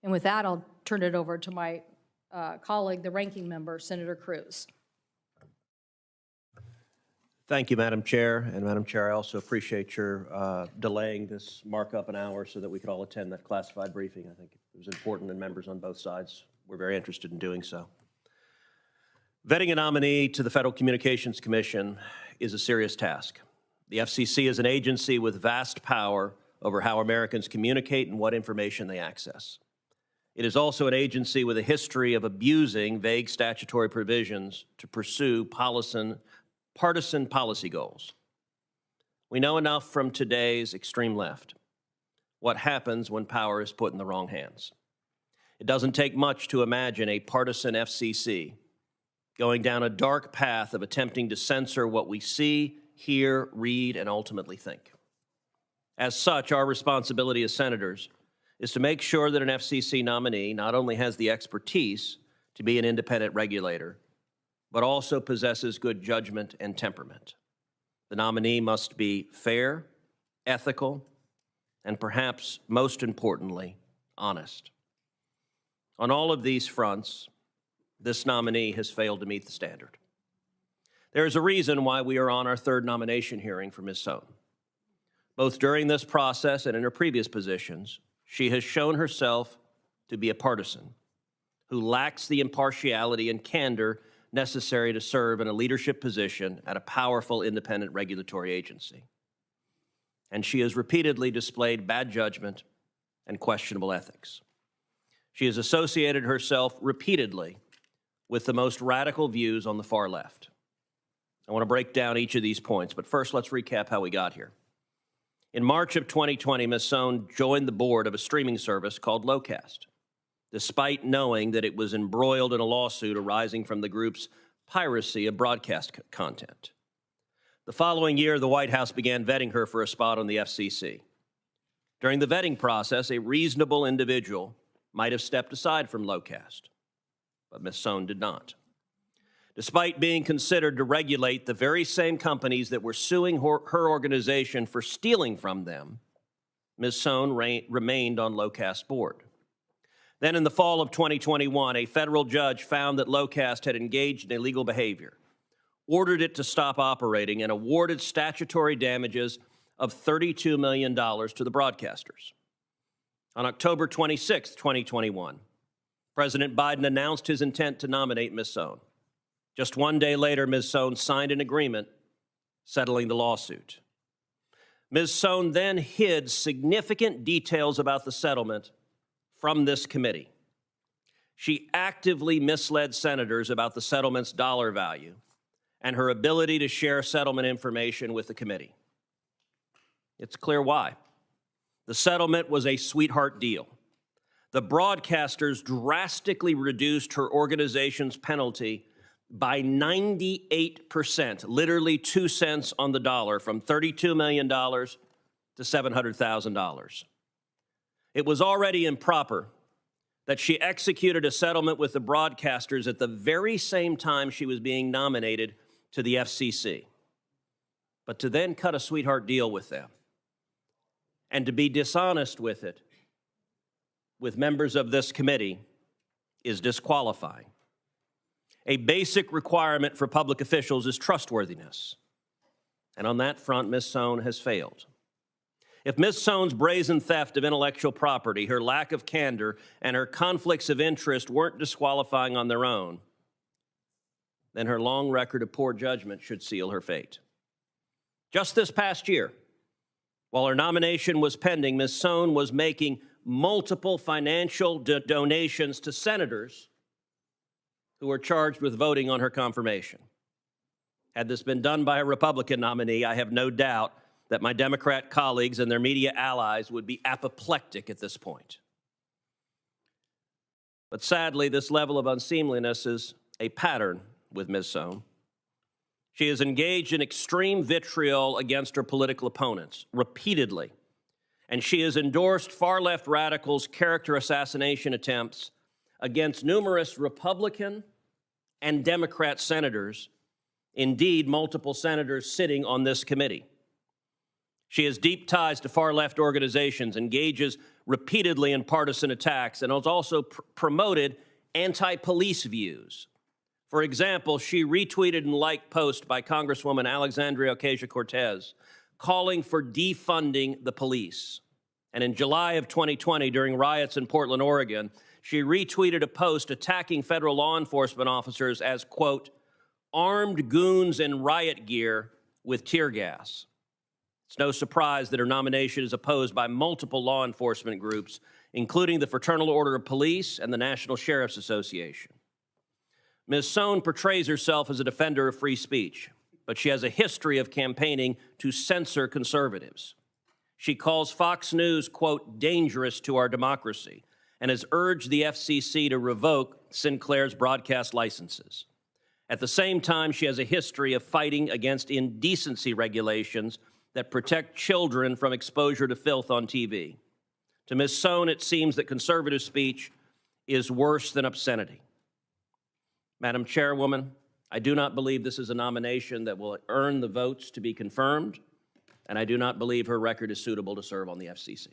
And with that, I'll turn it over to my colleague, the ranking member, Senator Cruz. Thank you, Madam Chair. And Madam Chair, I also appreciate your delaying this markup an hour so that we could all attend that classified briefing. I think it was important, and members on both sides were very interested in doing so. Vetting a nominee to the Federal Communications Commission is a serious task. The FCC is an agency with vast power over how Americans communicate and what information they access. It is also an agency with a history of abusing vague statutory provisions to pursue partisan policy goals. We know enough from today's extreme left what happens when power is put in the wrong hands. It doesn't take much to imagine a partisan FCC going down a dark path of attempting to censor what we see, hear, read, and ultimately think. As such, our responsibility as senators is to make sure that an FCC nominee not only has the expertise to be an independent regulator, but also possesses good judgment and temperament. The nominee must be fair, ethical, and perhaps most importantly, honest. On all of these fronts, this nominee has failed to meet the standard. There is a reason why we are on our third nomination hearing for Ms. Sohn. Both during this process and in her previous positions, she has shown herself to be a partisan who lacks the impartiality and candor necessary to serve in a leadership position at a powerful independent regulatory agency. And she has repeatedly displayed bad judgment and questionable ethics. She has associated herself repeatedly with the most radical views on the far left. I want to break down each of these points, but first let's recap how we got here. In March of 2020, Ms. Sohn joined the board of a streaming service called Locast, despite knowing that it was embroiled in a lawsuit arising from the group's piracy of broadcast content. The following year, the White House began vetting her for a spot on the FCC. During the vetting process, a reasonable individual might have stepped aside from Locast, but Ms. Sohn did not. Despite being considered to regulate the very same companies that were suing her organization for stealing from them, Ms. Sohn remained on Locast's board. Then in the fall of 2021, a federal judge found that Locast had engaged in illegal behavior, ordered it to stop operating, and awarded statutory damages of $32 million to the broadcasters. On October 26, 2021, President Biden announced his intent to nominate Ms. Sohn. Just one day later, Ms. Sohn signed an agreement settling the lawsuit. Ms. Sohn then hid significant details about the settlement from this committee. She actively misled senators about the settlement's dollar value and her ability to share settlement information with the committee. It's clear why. The settlement was a sweetheart deal. The broadcasters drastically reduced her organization's penalty by 98%, literally 2 cents on the dollar, from $32 million to $700,000. It was already improper that she executed a settlement with the broadcasters at the very same time she was being nominated to the FCC. But to then cut a sweetheart deal with them and to be dishonest with it, with members of this committee, is disqualifying. A basic requirement for public officials is trustworthiness. And on that front, Ms. Sohn has failed. If Ms. Sohn's brazen theft of intellectual property, her lack of candor, and her conflicts of interest weren't disqualifying on their own, then her long record of poor judgment should seal her fate. Just this past year, while her nomination was pending, Ms. Sohn was making multiple financial donations to senators who were charged with voting on her confirmation. Had this been done by a Republican nominee, I have no doubt that my Democrat colleagues and their media allies would be apoplectic at this point. But sadly, this level of unseemliness is a pattern with Ms. Sohn. She has engaged in extreme vitriol against her political opponents repeatedly, and she has endorsed far-left radicals' character assassination attempts against numerous Republican and Democrat senators, indeed multiple senators sitting on this committee. She has deep ties to far-left organizations, engages repeatedly in partisan attacks and has also promoted anti-police views. For example, she retweeted and liked posts by Congresswoman Alexandria Ocasio-Cortez calling for defunding the police. And in July of 2020, during riots in Portland, Oregon, she retweeted a post attacking federal law enforcement officers as, quote, armed goons in riot gear with tear gas. It's no surprise that her nomination is opposed by multiple law enforcement groups, including the Fraternal Order of Police and the National Sheriff's Association. Ms. Sohn portrays herself as a defender of free speech, but she has a history of campaigning to censor conservatives. She calls Fox News, quote, dangerous to our democracy, and has urged the FCC to revoke Sinclair's broadcast licenses. At the same time, she has a history of fighting against indecency regulations that protect children from exposure to filth on TV. To Ms. Sohn, it seems that conservative speech is worse than obscenity. Madam Chairwoman, I do not believe this is a nomination that will earn the votes to be confirmed, and I do not believe her record is suitable to serve on the FCC.